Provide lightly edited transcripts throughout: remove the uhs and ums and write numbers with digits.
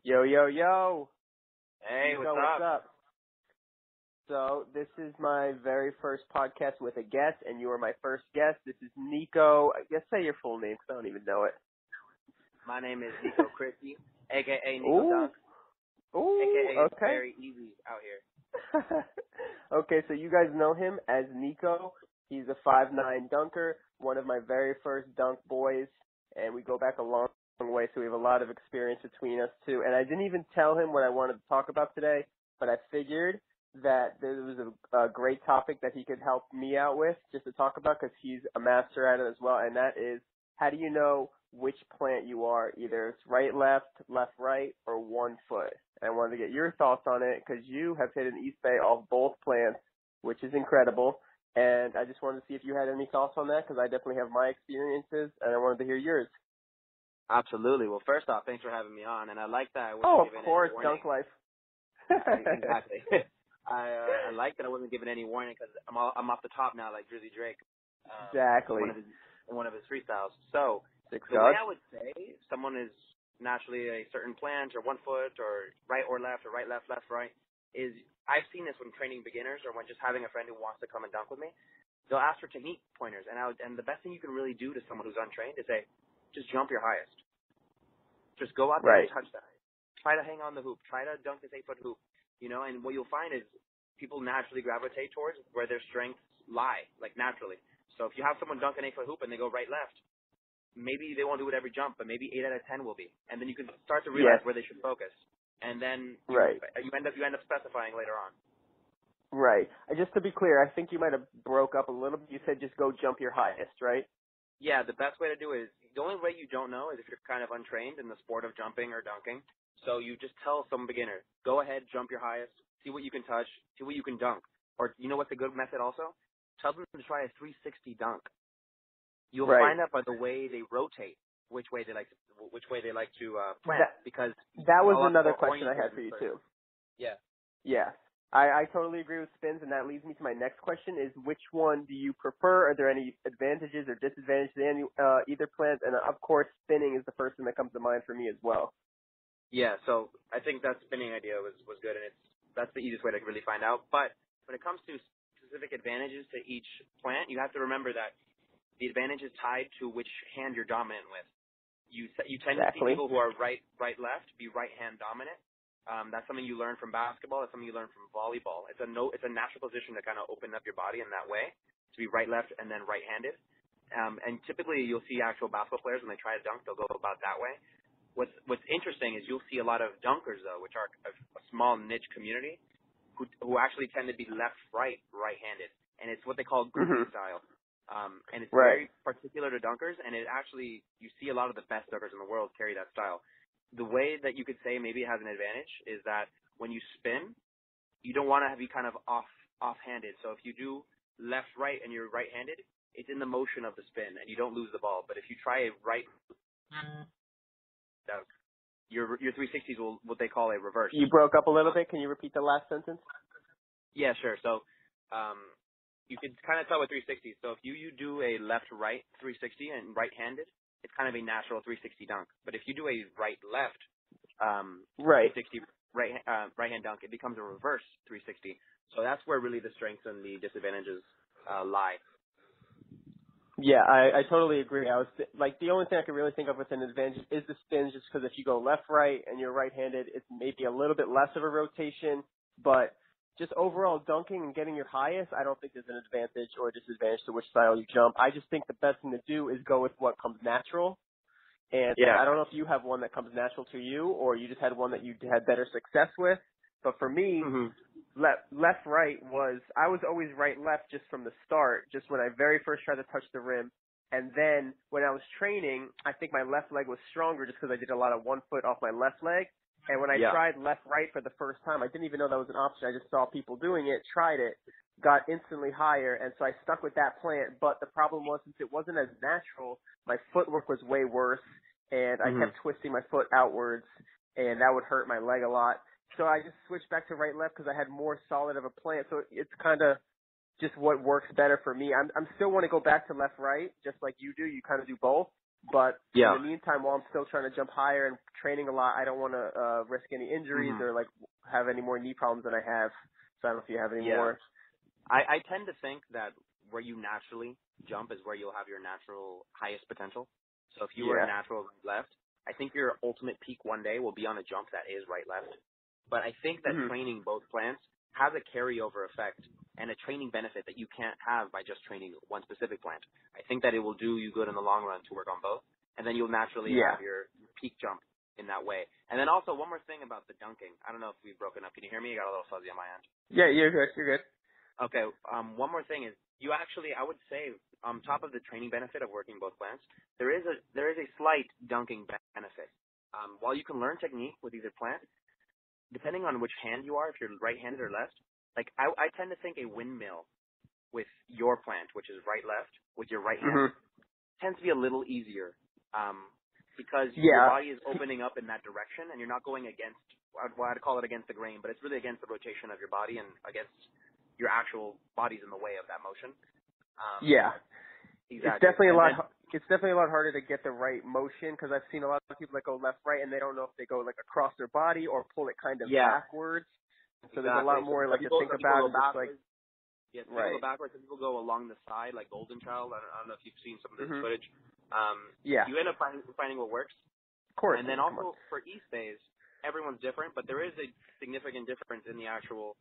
Yo, yo, yo. Hey, Nico, what's up? So this is my very first podcast with a guest, and you are my first guest. This is Nico. I guess say your full name because I don't even know it. My name is Nico Christie, a.k.a. Nico Ooh. Dunk, Ooh, a.k.a. It's okay. very easy out here. Okay, so you guys know him as Nico. He's a 5'9" dunker, one of my very first dunk boys, and we go back a long way, so we have a lot of experience between us two. And I didn't even tell him what I wanted to talk about today, but I figured that there was a great topic that he could help me out with just to talk about because he's a master at it as well, and that is how do you know which plant you are, either it's right, left, right, or 1 foot. And I wanted to get your thoughts on it because you have hit an eastbay off both plants, which is incredible. And I just wanted to see if you had any thoughts on that because I definitely have my experiences, and I wanted to hear yours. Absolutely. Well, first off, thanks for having me on, and I like that I wasn't Oh, of given course, any warning. dunk life. Exactly. I like that I wasn't given any warning because I'm off the top now like Drizzy Drake. Exactly. In one of his freestyles. So Six the God. way I would say if someone is naturally a certain plant or 1 foot or right or left or right, left, right is I've seen this when training beginners or when just having a friend who wants to come and dunk with me. They'll ask for technique pointers, and the best thing you can really do to someone who's untrained is say, just jump your highest. Just go out there and touch that. Try to hang on the hoop. Try to dunk this 8-foot hoop. And what you'll find is people naturally gravitate towards where their strengths lie, like naturally. So if you have someone dunk an 8-foot hoop and they go right, left, maybe they won't do it every jump, but maybe 8 out of 10 will be. And then you can start to realize where they should focus. And then you end up specifying later on. Right. Just to be clear, I think you might have broke up a little bit. You said just go jump your highest, right? Yeah, the best way to do it is, the only way you don't know is if you're kind of untrained in the sport of jumping or dunking. So you just tell some beginner, go ahead, jump your highest, see what you can touch, see what you can dunk. Or you know what's a good method also? Tell them to try a 360 dunk. You'll find out by the way they rotate which way they like to plant. Because that was another question I had for you too. Yeah. Yeah. I totally agree with spins, and that leads me to my next question is which one do you prefer? Are there any advantages or disadvantages to either plant? And of course, spinning is the first thing that comes to mind for me as well. Yeah, so I think that spinning idea was good, and that's the easiest way to really find out. But when it comes to specific advantages to each plant, you have to remember that the advantage is tied to which hand you're dominant with. You tend to see people who are right, left be right hand dominant. That's something you learn from basketball. That's something you learn from volleyball. It's a natural position to kind of open up your body in that way, to be right, left, and then right-handed. And typically you'll see actual basketball players when they try to dunk, they'll go about that way. What's interesting is you'll see a lot of dunkers though, which are a small niche community, who actually tend to be left, right-handed, and it's what they call goofy style. And it's very particular to dunkers, and it actually, you see a lot of the best dunkers in the world carry that style. The way that you could say maybe it has an advantage is that when you spin, you don't want to be kind of off-handed. So if you do left, right, and you're right-handed, it's in the motion of the spin, and you don't lose the ball. But if you try a right, your 360s will what they call a reverse. You broke up a little bit. Can you repeat the last sentence? Yeah, sure. So you can kind of tell with 360s. So if you do a left-right 360 and right-handed, it's kind of a natural 360 dunk. But if you do a right-left 360 right-hand dunk, it becomes a reverse 360. So that's where really the strengths and the disadvantages lie. Yeah, I totally agree. I was the only thing I could really think of with an advantage is the spins, just because if you go left-right and you're right-handed, it's maybe a little bit less of a rotation. But just overall dunking and getting your highest, I don't think there's an advantage or a disadvantage to which style you jump. I just think the best thing to do is go with what comes natural. And I don't know if you have one that comes natural to you or you just had one that you had better success with. But for me, left-right I was always right-left just from the start, just when I very first tried to touch the rim. And then when I was training, I think my left leg was stronger just because I did a lot of 1 foot off my left leg. And when I tried left-right for the first time, I didn't even know that was an option. I just saw people doing it, tried it, got instantly higher, and so I stuck with that plant. But the problem was, since it wasn't as natural, my footwork was way worse, and I kept twisting my foot outwards, and that would hurt my leg a lot. So I just switched back to right-left because I had more solid of a plant. So it's kind of just what works better for me. I'm still want to go back to left-right, just like you do. You kind of do both. But Yeah. in the meantime, while I'm still trying to jump higher and training a lot, I don't want to risk any injuries or like have any more knee problems than I have. So I don't know if you have any more. I tend to think that where you naturally jump is where you'll have your natural highest potential. So if you were a natural right-left, I think your ultimate peak one day will be on a jump that is right-left. But I think that training both plants has a carryover effect and a training benefit that you can't have by just training one specific plant. I think that it will do you good in the long run to work on both, and then you'll naturally have your peak jump in that way. And then also one more thing about the dunking. I don't know if we've broken up. Can you hear me? I got a little fuzzy on my end. Yeah, you're good. You're good. Okay. One more thing is you actually, I would say, on top of the training benefit of working both plants, there is a slight dunking benefit. While you can learn technique with either plant, depending on which hand you are, if you're right-handed or left, like I tend to think a windmill with your plant, which is right-left, with your right hand, tends to be a little easier because your body is opening up in that direction and you're not going against, well, I'd call it against the grain, but it's really against the rotation of your body and against your actual body's in the way of that motion. Exactly. It's definitely a lot harder to get the right motion because I've seen a lot of people that go left, right, and they don't know if they go like across their body or pull it kind of backwards. So there's a lot more like to think about. People go backwards and people go along the side like Golden Child. I don't know if you've seen some of this footage. You end up finding what works. Of course. And then also for eastbays, everyone's different, but there is a significant difference in the actual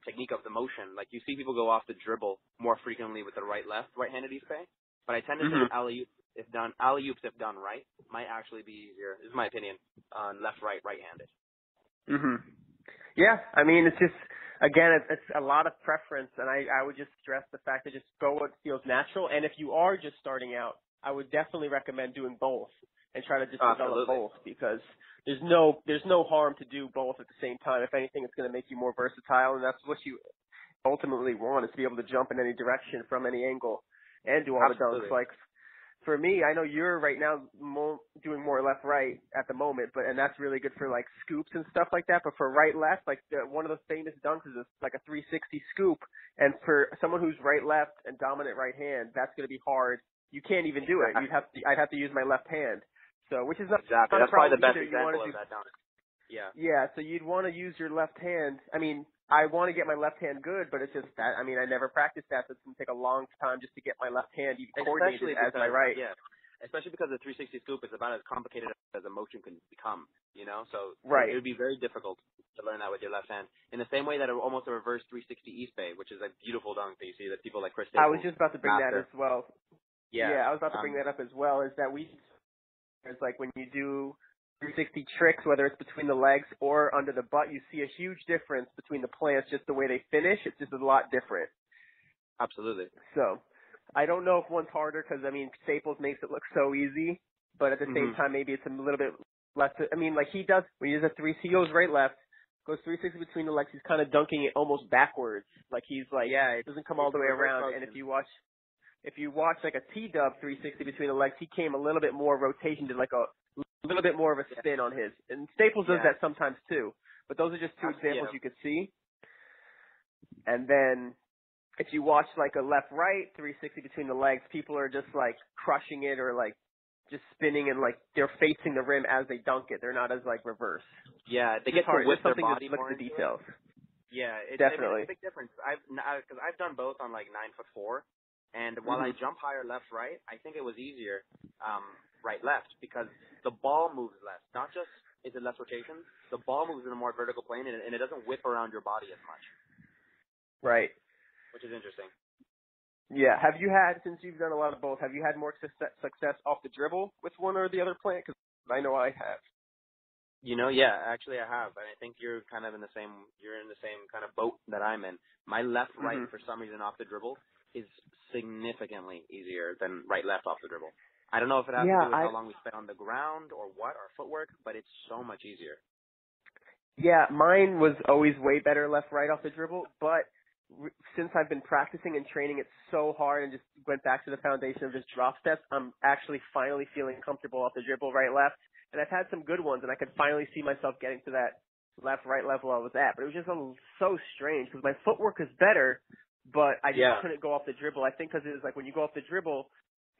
technique of the motion. Like you see people go off the dribble more frequently with the right-handed eastbay, but I tend to think alley-oops if done right might actually be easier. This is my opinion on left-right, right-handed. Yeah, I mean it's just again it's a lot of preference, and I would just stress the fact that just go what feels natural. And if you are just starting out, I would definitely recommend doing both and try to just develop both because there's no harm to do both at the same time. If anything, it's going to make you more versatile, and that's what you ultimately want is to be able to jump in any direction from any angle and do all the dunks. Like for me, I know you're right now doing more left-right at the moment, and that's really good for like scoops and stuff like that. But for right-left, like one of the famous dunks is like a 360 scoop, and for someone who's right-left and dominant right hand, that's going to be hard. You can't even do it. I'd have to use my left hand. So, which is not exactly. Not that's probably the best either. example of that dunk. Yeah. So you'd want to use your left hand. I mean, I want to get my left hand good, but it's just that. I mean, I never practiced that, so it's going to take a long time just to get my left hand even coordinated as my right. Yeah. Especially because the 360 scoop is about as complicated as a motion can become, you know? So it would be very difficult to learn that with your left hand. In the same way that almost a reverse 360 East Bay, which is a beautiful dunk that you see that people like Chris Staples I was just about to bring that as well. Yeah, I was about to bring that up as well, is that it's like when you do 360 tricks, whether it's between the legs or under the butt, you see a huge difference between the plants, just the way they finish. It's just a lot different. Absolutely. So I don't know if one's harder because, I mean, Staples makes it look so easy, but at the same time, maybe it's a little bit less. I mean, like he does, when he does he goes right, left, goes 360 between the legs, he's kind of dunking it almost backwards. Like he's like, it doesn't come all the way around. And if you watch like a T-dub 360 between the legs, he came a little bit more rotation, did like a little bit more of a spin on his. And Staples does that sometimes too. But those are just two examples you could see. And then if you watch like a left-right 360 between the legs, people are just like crushing it or like just spinning and like they're facing the rim as they dunk it. They're not as like reverse. Yeah, they get to whip their body more. Look at the details. Yeah, definitely. It's a big difference. Because I've done both on like 9'4", and while I jump higher left-right, I think it was easier right-left because the ball moves less. Not just is it less rotation, the ball moves in a more vertical plane and it doesn't whip around your body as much. Right. Which is interesting. Yeah. Have you had, since you've done a lot of both, have you had more success off the dribble with one or the other plant? Because I know I have. You know, yeah, actually I have, and I think you're kind of in the same kind of boat that I'm in. My left-right for some reason off the dribble is significantly easier than right-left off the dribble. I don't know if it has to do with how long we spent on the ground or what, or footwork, but it's so much easier. Yeah, mine was always way better left-right off the dribble, but since I've been practicing and training it so hard and just went back to the foundation of just drop steps, I'm actually finally feeling comfortable off the dribble right-left. And I've had some good ones, and I could finally see myself getting to that left-right level I was at. But it was just so strange because my footwork is better, but I just couldn't go off the dribble. I think because it was like when you go off the dribble,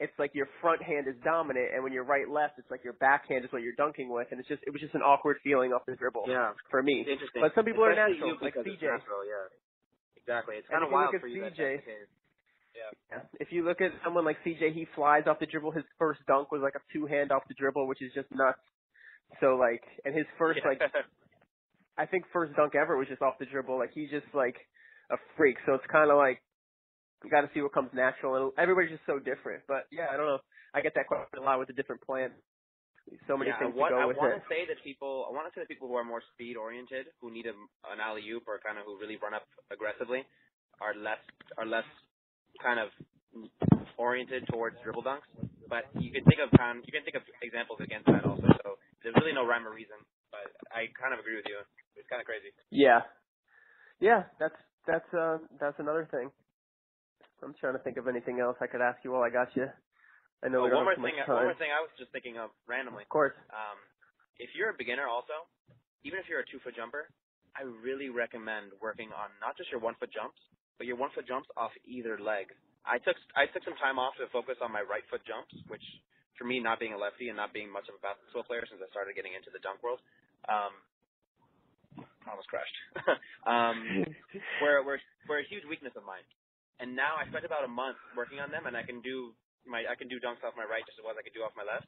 it's like your front hand is dominant, and when you're right-left, it's like your backhand is what you're dunking with, and it was just an awkward feeling off the dribble for me. Interesting. But some people Especially are natural, like CJ. Natural, yeah. Exactly. It's kind and of wild for for you. CJ, yeah. if you look at someone like CJ, he flies off the dribble. His first dunk was like a two-hand off the dribble, which is just nuts. So like, and his first I think first dunk ever was just off the dribble. Like he's just like a freak. So it's kind of like you got to see what comes natural, and everybody's just so different. But yeah, I don't know. I get that question a lot with the different plans. So many things to go with it. I want to say that people who are more speed oriented, who need an alley oop or kind of who really run up aggressively, are less kind of oriented towards dribble dunks. But you can think of examples against that also. So there's really no rhyme or reason. But I kind of agree with you. It's kind of crazy. Yeah. That's another thing. I'm trying to think of anything else I could ask you while I got you. I know we don't have too much time. One more thing I was just thinking of randomly. Of course. If you're a beginner also, even if you're a 2-foot jumper, I really recommend working on not just your 1-foot jumps, but your 1-foot jumps off either leg. I took some time off to focus on my right foot jumps, which for me, not being a lefty and not being much of a basketball player since I started getting into the dunk world, almost crashed. were a huge weakness of mine. And now I spent about a month working on them, and I can do dunks off my right just as well as I can do off my left.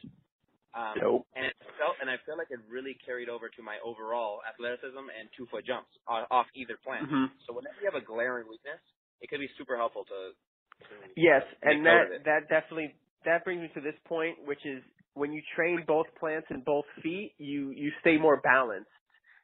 And I feel like it really carried over to my overall athleticism and 2-foot jumps off either plant. Mm-hmm. So whenever you have a glaring weakness, it could be super helpful to yes, and that definitely brings me to this point, which is when you train both plants and both feet, you stay more balanced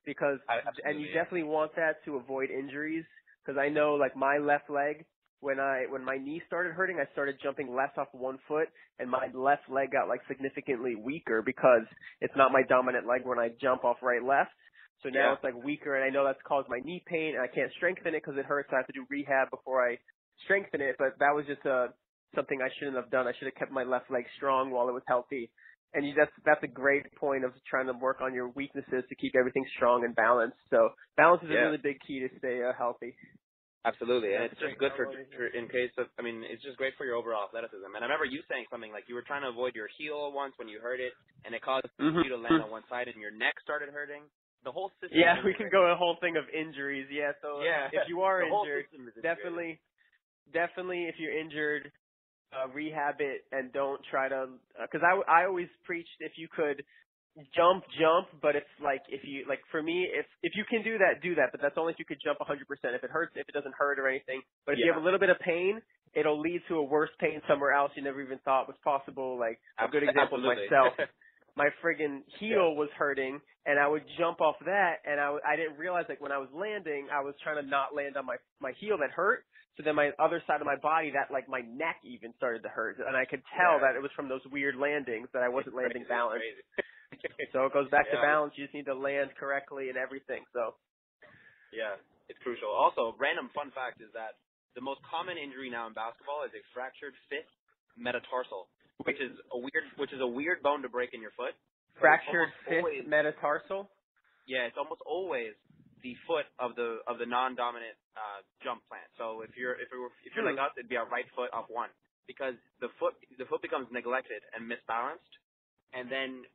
because you definitely want that to avoid injuries. Because I know like my left leg. When my knee started hurting, I started jumping less off 1 foot, and my left leg got like significantly weaker because it's not my dominant leg when I jump off right-left. So now it's like weaker, and I know that's caused my knee pain, and I can't strengthen it because it hurts. So I have to do rehab before I strengthen it. But that was just something I shouldn't have done. I should have kept my left leg strong while it was healthy. And that's a great point of trying to work on your weaknesses to keep everything strong and balanced. So balance is a really big key to stay healthy. Absolutely, and it's just good for in case of, I mean, it's just great for your overall athleticism. And I remember you saying something like you were trying to avoid your heel once when you hurt it, and it caused you to land on one side and your neck started hurting. The whole system. Yeah, we can go a whole thing of injuries. Yeah, so if you are injured, definitely if you're injured, rehab it and don't try to, because I always preached if you could jump, but for me, if you can do that, but that's only if you could jump 100%. If it doesn't hurt or anything, but if you have a little bit of pain, it'll lead to a worse pain somewhere else you never even thought was possible. Like a good example of myself, my friggin' heel was hurting, and I would jump off that, and I didn't realize like when I was landing, I was trying to not land on my heel that hurt. So then my other side of my body, that like my neck even started to hurt, and I could tell that it was from those weird landings that I wasn't landing balanced. So it goes back to balance. You just need to land correctly and everything. So yeah, it's crucial. Also, random fun fact is that the most common injury now in basketball is a fractured fifth metatarsal, which is a weird bone to break in your foot. Fractured fifth metatarsal? Yeah, it's almost always the foot of the non-dominant jump plant. So if you're like us, it'd be our right foot off one, because the foot becomes neglected and misbalanced, and then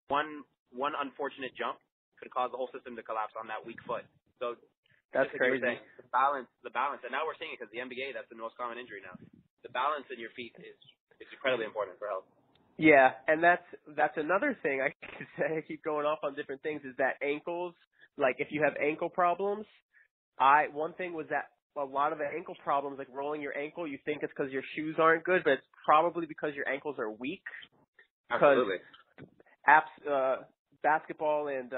one unfortunate jump could cause the whole system to collapse on that weak foot. So that's crazy. Saying, the balance, and now we're seeing it because the NBA, that's the most common injury now. The balance in your feet is incredibly important for health. Yeah, and that's another thing I could say. I keep going off on different things. Is that ankles? Like if you have ankle problems, one thing was that a lot of the ankle problems, like rolling your ankle, you think it's because your shoes aren't good, but it's probably because your ankles are weak. Absolutely. Basketball and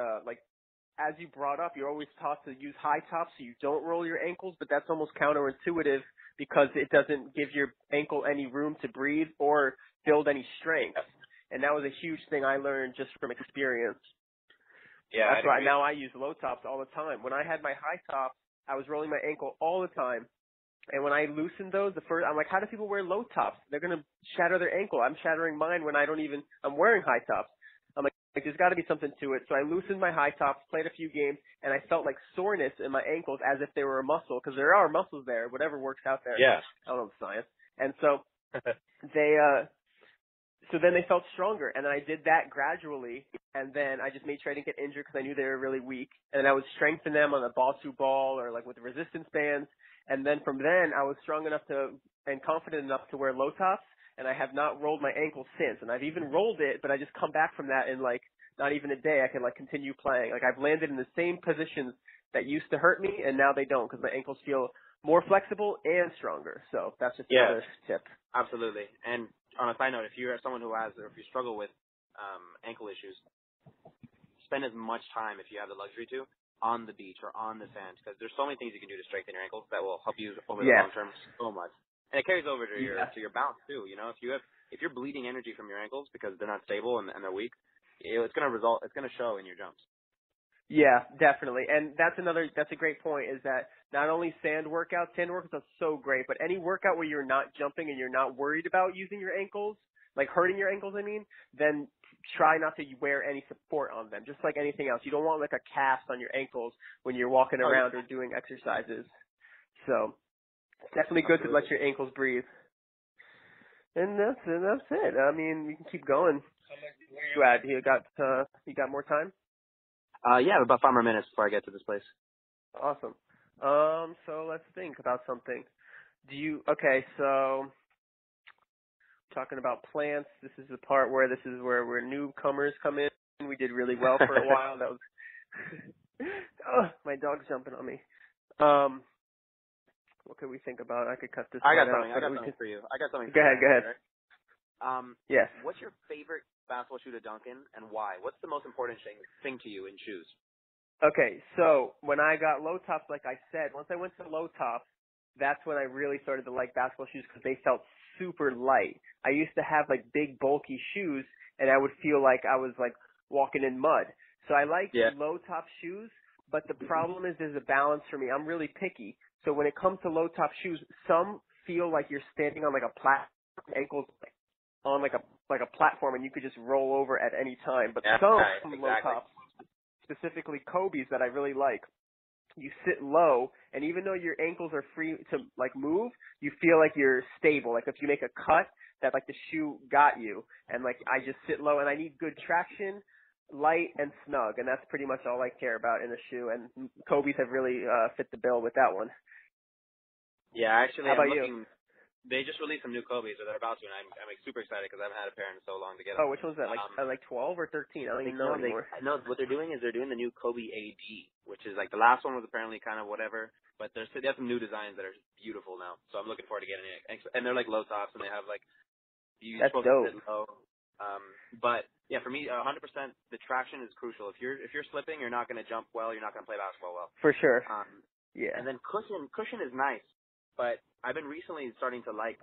as you brought up, you're always taught to use high tops so you don't roll your ankles, but that's almost counterintuitive because it doesn't give your ankle any room to breathe or build any strength. And that was a huge thing I learned just from experience. Yeah, that's why now I use low tops all the time. When I had my high top, I was rolling my ankle all the time. And when I loosened those, I'm like, how do people wear low tops? They're going to shatter their ankle. I'm shattering mine when I'm wearing high tops. I'm like, there's got to be something to it. So I loosened my high tops, played a few games, and I felt like soreness in my ankles as if they were a muscle, because there are muscles there, whatever works out there. Yeah. I don't know the science. And so So then they felt stronger, and then I did that gradually, and then I just made sure I didn't get injured because I knew they were really weak, and then I would strengthen them on the ball-to-ball or like with the resistance bands, and then from then I was strong enough to and confident enough to wear low tops, and I have not rolled my ankle since, and I've even rolled it, but I just come back from that in like not even a day. I can like continue playing. Like I've landed in the same positions that used to hurt me, and now they don't because my ankles feel more flexible and stronger. So that's just another tip. Absolutely. And on a side note, if you're someone who has, or if you struggle with ankle issues, spend as much time, if you have the luxury to, on the beach or on the sand, because there's so many things you can do to strengthen your ankles that will help you over the long term so much. And it carries over to your bounce too. You know, if you're bleeding energy from your ankles because they're not stable and they're weak, it's going to show in your jumps. Yeah, definitely. And that's a great point, is that not only sand workouts are so great, but any workout where you're not jumping and you're not worried about using your ankles, like hurting your ankles, then try not to wear any support on them, just like anything else. You don't want like a cast on your ankles when you're walking around or doing exercises. So it's definitely good to let your ankles breathe. And that's it. I mean, you can keep going. Where are you at? You got more time? Yeah, about 5 more minutes before I get to this place. Awesome. So let's think about something. So talking about plants, this is the part where where newcomers come in. We did really well for a while. That was my dog's jumping on me. What could we think about? I could cut this I got out. something for you. Go ahead. Right? Yes. What's your favorite basketball shoe to dunk in, and why? What's the most important thing to you in shoes? Okay, so when I got low tops, like I said, once I went to low tops, that's when I really started to like basketball shoes because they felt super light. I used to have like big bulky shoes, and I would feel like I was like walking in mud. So I like low top shoes, but the problem is there's a balance for me. I'm really picky. So when it comes to low top shoes, some feel like you're standing on like a platform, ankles on like a platform, and you could just roll over at any time. But some low tops, specifically Kobe's that I really like, you sit low, and even though your ankles are free to like move, you feel like you're stable. Like if you make a cut, that like the shoe got you. And like I just sit low, and I need good traction, light, and snug, and that's pretty much all I care about in a shoe. And Kobe's have really fit the bill with that one. Yeah, actually, how about you? They just released some new Kobe's, or they're about to, and I'm like, super excited because I haven't had a pair in so long to get them. Oh, which one's that? Like 12 or 13? I don't even know anymore. No, what they're doing is they're doing the new Kobe AD, which is like the last one was apparently kind of whatever, but they have some new designs that are beautiful now. So I'm looking forward to getting it. And they're like low tops, and they have like you're supposed to sit low. But yeah, for me, 100%, the traction is crucial. If you're slipping, you're not going to jump well. You're not going to play basketball well. For sure. Yeah. And then cushion is nice. But I've been recently starting to like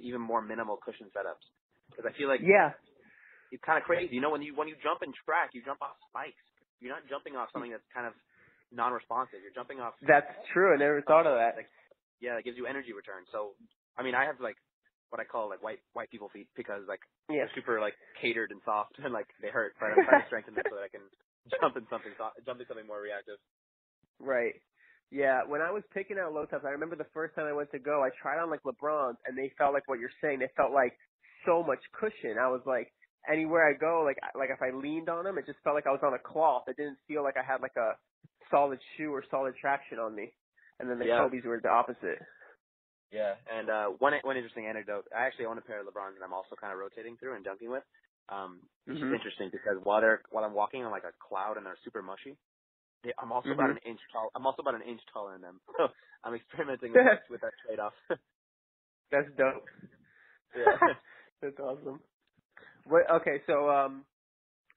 even more minimal cushion setups because I feel like it's kind of crazy. You know, when you jump in track, you jump off spikes. You're not jumping off something that's kind of non-responsive. You're jumping off. That's true. I never thought of that. Like, it gives you energy return. So I mean, I have like what I call like white people feet because like they're super like catered and soft and like they hurt. But I'm trying to strengthen them so that I can jump in something more reactive. Right. Yeah, when I was picking out low tops, I remember the first time I went to go, I tried on like LeBron's, and they felt like what you're saying. They felt like so much cushion. I was like, anywhere I go, like if I leaned on them, it just felt like I was on a cloth. It didn't feel like I had like a solid shoe or solid traction on me. And then the Kobe's were the opposite. Yeah, and one interesting anecdote. I actually own a pair of LeBron's, and I'm also kind of rotating through and dunking with. It's just interesting because while I'm walking on like a cloud and they're super mushy. Yeah, I'm also about an inch tall. I'm also about an inch taller than them. So I'm experimenting with that trade-off. That's dope. Yeah, that's awesome. Okay, so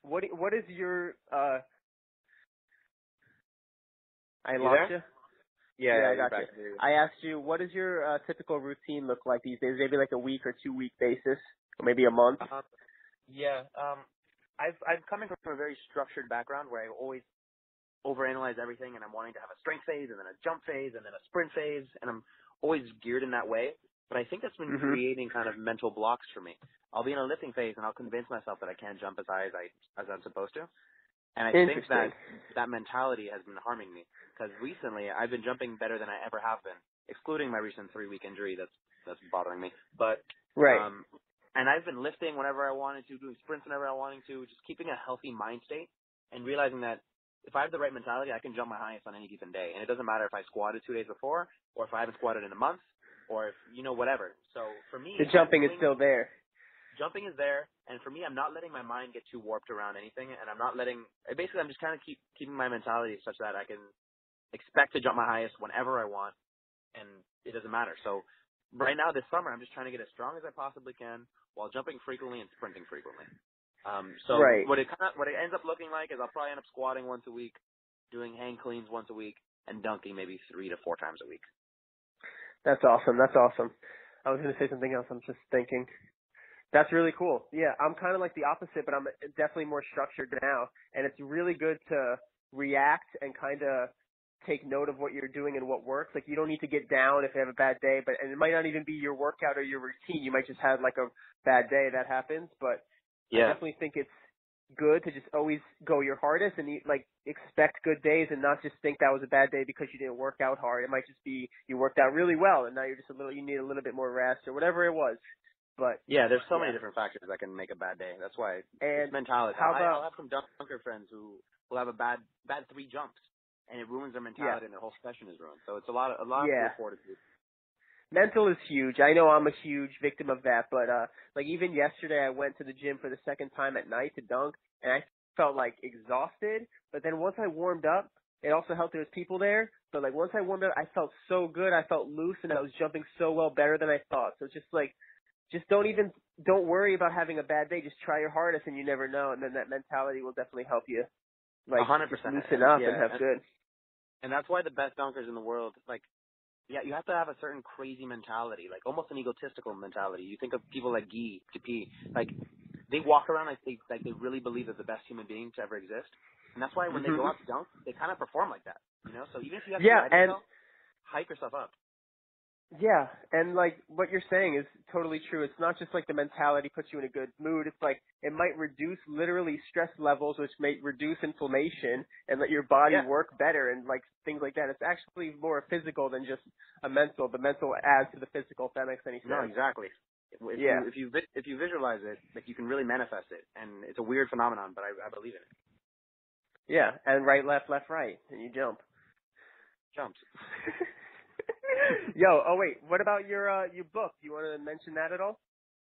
what is your I lost you? Yeah, I got you. I asked you, what does your typical routine look like these days? Maybe like a week or 2 week basis, or maybe a month. I've coming from a very structured background where I always overanalyze everything, and I'm wanting to have a strength phase and then a jump phase and then a sprint phase, and I'm always geared in that way. But I think that's been creating kind of mental blocks for me. I'll be in a lifting phase and I'll convince myself that I can't jump as high as I'm supposed to. And I think that mentality has been harming me because recently I've been jumping better than I ever have been, excluding my recent 3-week injury that's bothering me. But And I've been lifting whenever I wanted to, doing sprints whenever I wanted to, just keeping a healthy mind state and realizing that if I have the right mentality, I can jump my highest on any given day. And it doesn't matter if I squatted 2 days before or if I haven't squatted in a month or if, whatever. So for me, the jumping is still there. Jumping is there. And for me, I'm not letting my mind get too warped around anything. And I'm just kind of keeping my mentality such that I can expect to jump my highest whenever I want. And it doesn't matter. So right now this summer, I'm just trying to get as strong as I possibly can while jumping frequently and sprinting frequently. Right. What it ends up looking like is I'll probably end up squatting once a week, doing hang cleans once a week, and dunking maybe 3 to 4 times a week. That's awesome. I was going to say something else. I'm just thinking. That's really cool. Yeah, I'm kind of like the opposite, but I'm definitely more structured now. And it's really good to react and kind of take note of what you're doing and what works. Like, you don't need to get down if you have a bad day, and it might not even be your workout or your routine. You might just have like a bad day. That happens. But yeah. I definitely think it's good to just always go your hardest and expect good days and not just think that was a bad day because you didn't work out hard. It might just be you worked out really well and now you need a little bit more rest or whatever it was. But yeah, there's so many different factors that can make a bad day. That's why it's mentality. I'll have some dunker friends who will have a bad 3 jumps and it ruins their mentality and their whole session is ruined. So it's a lot of fortitude. Mental is huge. I know I'm a huge victim of that, but even yesterday I went to the gym for the second time at night to dunk and I felt like exhausted, but then once I warmed up, it also helped there was people there, but like once I warmed up, I felt so good. I felt loose and I was jumping so well, better than I thought. So just don't worry about having a bad day. Just try your hardest and you never know, and then that mentality will definitely help you 100% loosen up and have good. And that's why the best dunkers in the world, you have to have a certain crazy mentality, like almost an egotistical mentality. You think of people like Guy, Tipi, they walk around like they really believe they're the best human being to ever exist. And that's why when they go out to dunk, they kind of perform like that, So even if you have to ride yourself, hype yourself up. Yeah, and what you're saying is totally true. It's not just the mentality puts you in a good mood. It's it might reduce literally stress levels, which may reduce inflammation and let your body work better and things like that. It's actually more physical than just a mental. The mental adds to the physical, if that makes any sense. No, exactly. If you visualize it, you can really manifest it, and it's a weird phenomenon, but I believe in it. Yeah, and right, left, right, and you jump. Jumps. Wait, what about your book? Do you want to mention that at all?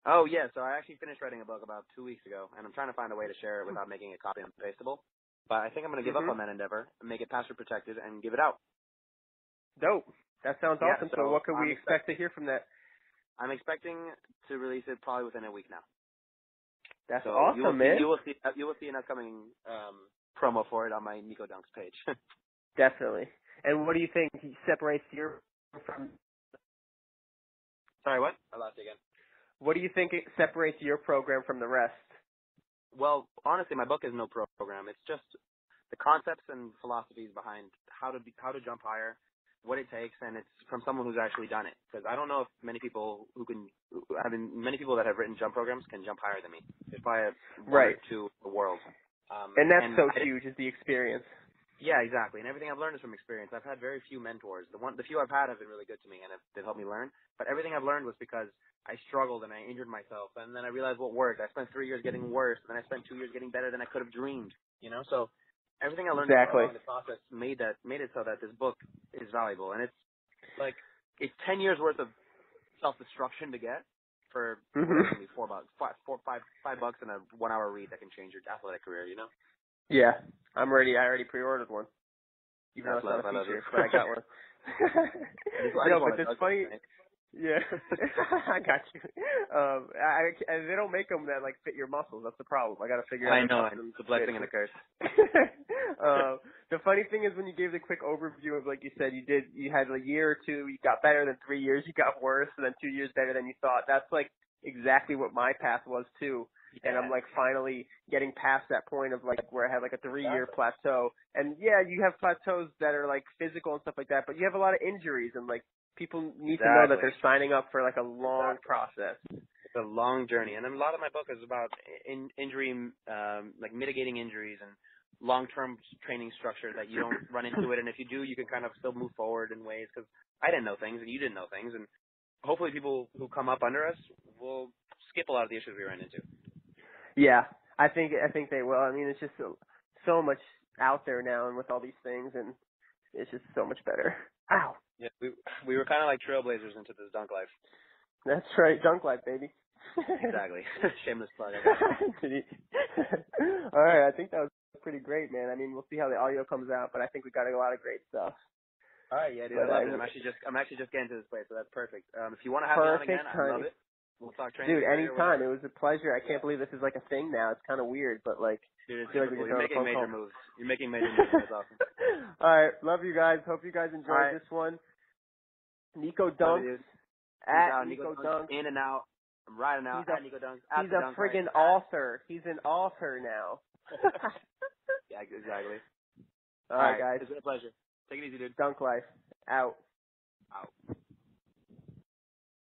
Oh, yeah, so I actually finished writing a book about 2 weeks ago, and I'm trying to find a way to share it without making it copy and pastable. But I think I'm going to give up on that endeavor and make it password protected and give it out. Dope. That sounds awesome. So what can we expect to hear from that? I'm expecting to release it probably within a week now. That's awesome, man. You will see an upcoming promo for it on my Nico Dunks page. Definitely. And what do you think separates your from? Sorry, what? I lost you again. What do you think separates your program from the rest? Well, honestly, my book is no program. It's just the concepts and philosophies behind how to jump higher, what it takes, and it's from someone who's actually done it. Because I don't know if many people many people that have written jump programs can jump higher than me. There's probably one or two in the world. And that's huge is the experience. Yeah, exactly. And everything I've learned is from experience. I've had very few mentors. The few I've had have been really good to me and they've helped me learn. But everything I've learned was because I struggled and I injured myself, and then I realized what worked. I spent 3 years getting worse, and then I spent 2 years getting better than I could have dreamed. So everything I learned along the process made it so that this book is valuable. And it's 10 years worth of self-destruction to get for $4, $5 and a 1 hour read that can change your athletic career. Yeah, I'm ready. I already pre-ordered one. Even though it's not a feature, but I got one. But it's funny. Yeah, I got you. They don't make them that fit your muscles. That's the problem. I got to figure out. I know. It's a blessing and a curse. The funny thing is when you gave the quick overview of you said you had a year or two, you got better, then 3 years you got worse, and then 2 years better than you thought. That's exactly what my path was too. Yeah. And I'm finally getting past that point of where I had a 3-year plateau. And yeah, you have plateaus that are physical and stuff like that, but you have a lot of injuries and people need to know that they're signing up for a long process. It's a long journey. And a lot of my book is about injury, mitigating injuries and long-term training structure that you don't run into it. And if you do, you can kind of still move forward in ways because I didn't know things and you didn't know things. And hopefully people who come up under us will skip a lot of the issues we ran into. Yeah, I think they will. I mean, it's just so much out there now, and with all these things, and it's just so much better. Ow. Yeah, we were kind of like trailblazers into this dunk life. That's right, dunk life, baby. Exactly. Shameless plug. All right, I think that was pretty great, man. I mean, we'll see how the audio comes out, but I think we got a lot of great stuff. All right, yeah, dude, But I love it. I'm actually just getting to this place, so that's perfect. If you want to have me on again, I love it. We'll talk training. Dude, anytime. It was a pleasure. I can't believe this is like a thing now. It's kind of weird, but like, dude, it's I feel like You're making major moves. You're making major moves. That's awesome. All right, love you guys. Hope you guys enjoyed this one. Nico Dunks at Nico Dunks. In and out. I'm riding out at Nico Dunks. He's a friggin' author. He's an author now. Yeah, exactly. All right, guys. It's been a pleasure. Take it easy, dude. Dunk life. Out. Out.